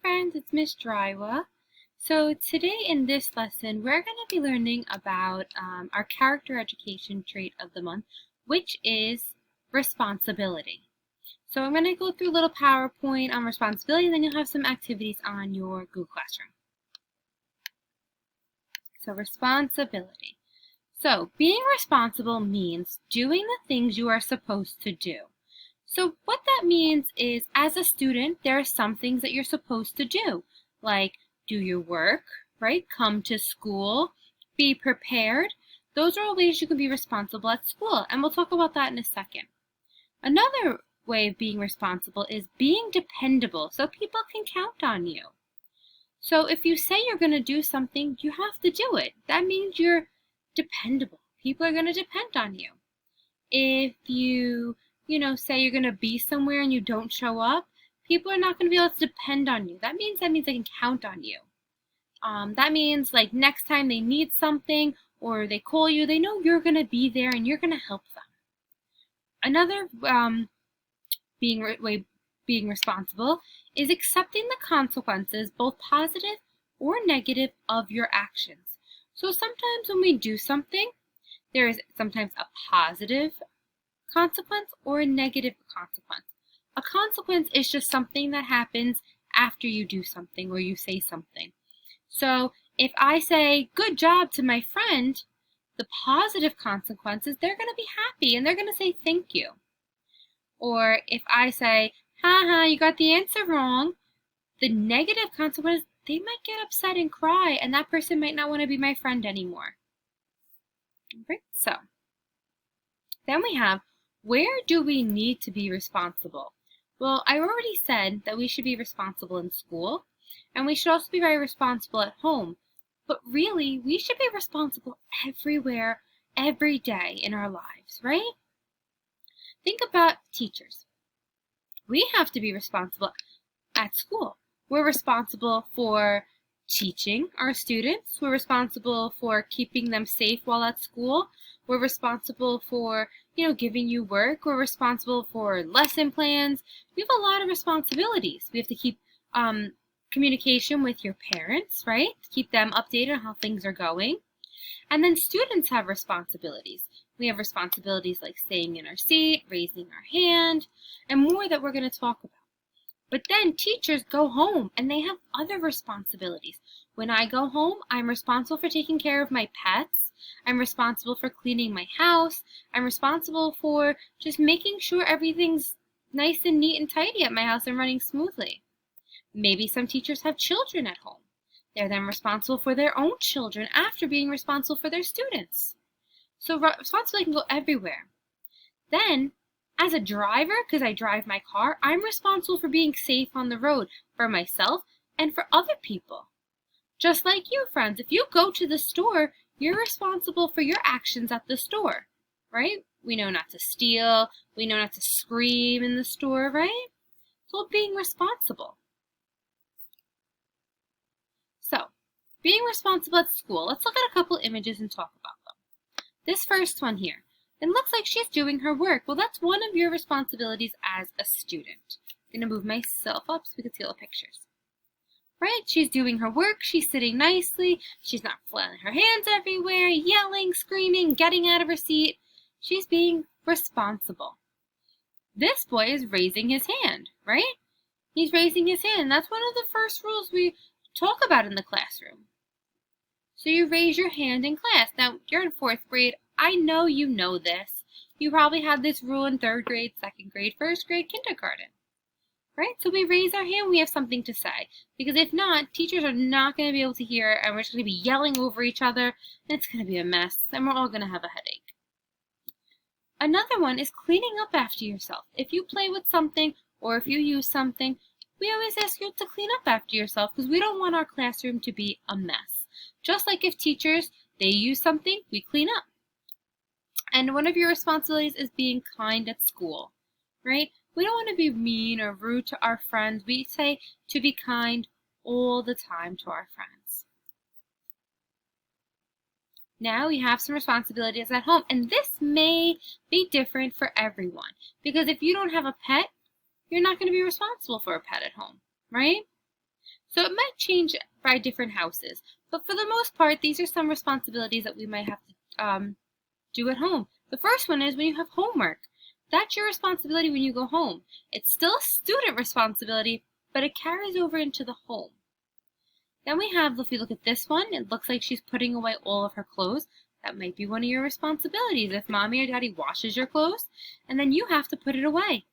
friends, it's Miss Drywa. So today in this lesson, we're going to be learning about our character education trait of the month, which is responsibility. So I'm going to go through a little PowerPoint on responsibility, and then you'll have some activities on your Google Classroom. So responsibility. So being responsible means doing the things you are supposed to do. So what that means is, as a student, there are some things that you're supposed to do, like do your work, right? Come to school, be prepared. Those are all ways you can be responsible at school, and we'll talk about that in a second. Another way of being responsible is being dependable, so people can count on you. So if you say you're going to do something, you have to do it. That means you're dependable. People are going to depend on you. If you say you're going to be somewhere and you don't show up, people are not going to be able to depend on you. That means they can count on you. That means like next time they need something or they call you, they know you're going to be there and you're going to help them. Another being responsible is accepting the consequences, both positive or negative, of your actions. So sometimes when we do something, there is sometimes a positive consequence or a negative consequence. A consequence is just something that happens after you do something or you say something. So if I say good job to my friend, the positive consequence is they're going to be happy and they're going to say thank you. Or if I say, haha, you got the answer wrong, the negative consequence is they might get upset and cry, and that person might not want to be my friend anymore. Okay, so then we have, where do we need to be responsible? Well, I already said that we should be responsible in school, and we should also be very responsible at home. But really, we should be responsible everywhere, every day in our lives, right? Think about teachers. We have to be responsible at school. We're responsible for teaching our students. We're responsible for keeping them safe while at school. We're responsible for, giving you work. We're responsible for lesson plans. We have a lot of responsibilities. We have to keep communication with your parents, right? To keep them updated on how things are going. And then students have responsibilities. We have responsibilities like staying in our seat, raising our hand, and more that we're going to talk about. But then teachers go home and they have other responsibilities. When I go home, I'm responsible for taking care of my pets. I'm responsible for cleaning my house. I'm responsible for just making sure everything's nice and neat and tidy at my house and running smoothly. Maybe some teachers have children at home. They're then responsible for their own children after being responsible for their students. So responsibility can go everywhere. Then, as a driver, because I drive my car, I'm responsible for being safe on the road for myself and for other people. Just like you, friends, if you go to the store, you're responsible for your actions at the store, right? We know not to steal, we know not to scream in the store, right? So being responsible. So, being responsible at school, let's look at a couple images and talk about them. This first one here, it looks like she's doing her work. Well, that's one of your responsibilities as a student. I'm going to move myself up so we can see all the pictures. Right? She's doing her work. She's sitting nicely. She's not flailing her hands everywhere, yelling, screaming, getting out of her seat. She's being responsible. This boy is raising his hand, right? He's raising his hand. That's one of the first rules we talk about in the classroom. So you raise your hand in class. Now, you're in 4th grade. I know you know this. You probably had this rule in 3rd grade, 2nd grade, 1st grade, kindergarten. Right? So we raise our hand, we have something to say. Because if not, teachers are not going to be able to hear it, and we're just going to be yelling over each other, and it's going to be a mess, and we're all going to have a headache. Another one is cleaning up after yourself. If you play with something, or if you use something, we always ask you to clean up after yourself, because we don't want our classroom to be a mess. Just like if teachers, they use something, we clean up. And one of your responsibilities is being kind at school, right? We don't want to be mean or rude to our friends. We say to be kind all the time to our friends. Now we have some responsibilities at home, and this may be different for everyone. Because if you don't have a pet, you're not going to be responsible for a pet at home, right? So it might change by different houses, but for the most part, these are some responsibilities that we might have to do at home. The first one is when you have homework. That's your responsibility when you go home. It's still a student responsibility, but it carries over into the home. Then we have, if we look at this one, it looks like she's putting away all of her clothes. That might be one of your responsibilities if mommy or daddy washes your clothes, and then you have to put it away.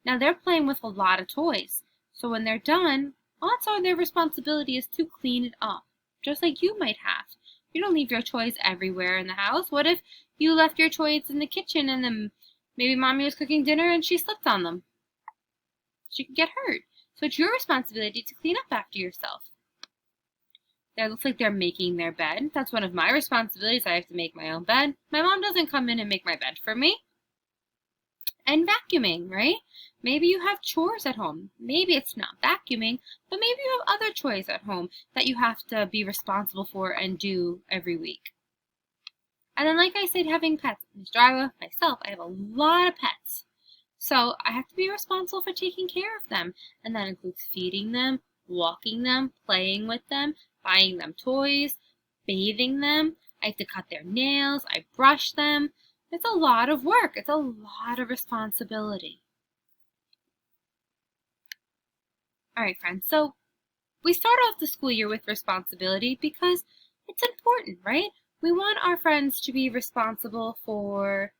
Now they're playing with a lot of toys, so when they're done, odds are their responsibility is to clean it up, just like you might have. You don't leave your toys everywhere in the house. What if you left your toys in the kitchen and then maybe mommy was cooking dinner and she slipped on them? She could get hurt. So it's your responsibility to clean up after yourself. It looks like they're making their bed. That's one of my responsibilities. I have to make my own bed. My mom doesn't come in and make my bed for me. And vacuuming, right? Maybe you have chores at home. Maybe it's not vacuuming, but maybe you have other chores at home that you have to be responsible for and do every week. And then, like I said, having pets. Ms. Driver, myself, I have a lot of pets. So I have to be responsible for taking care of them. And that includes feeding them, walking them, playing with them, buying them toys, bathing them. I have to cut their nails. I brush them. It's a lot of work. It's a lot of responsibility. All right, friends. So we start off the school year with responsibility because it's important, right? We want our friends to be responsible for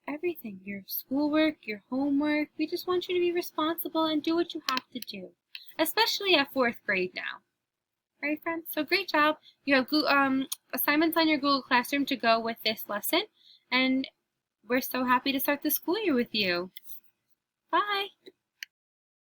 everything. Your schoolwork, your homework. We just want you to be responsible and do what you have to do, especially at 4th grade now. All right, friends? So great job. You have assignments on your Google Classroom to go with this lesson, and we're so happy to start the school year with you. Bye.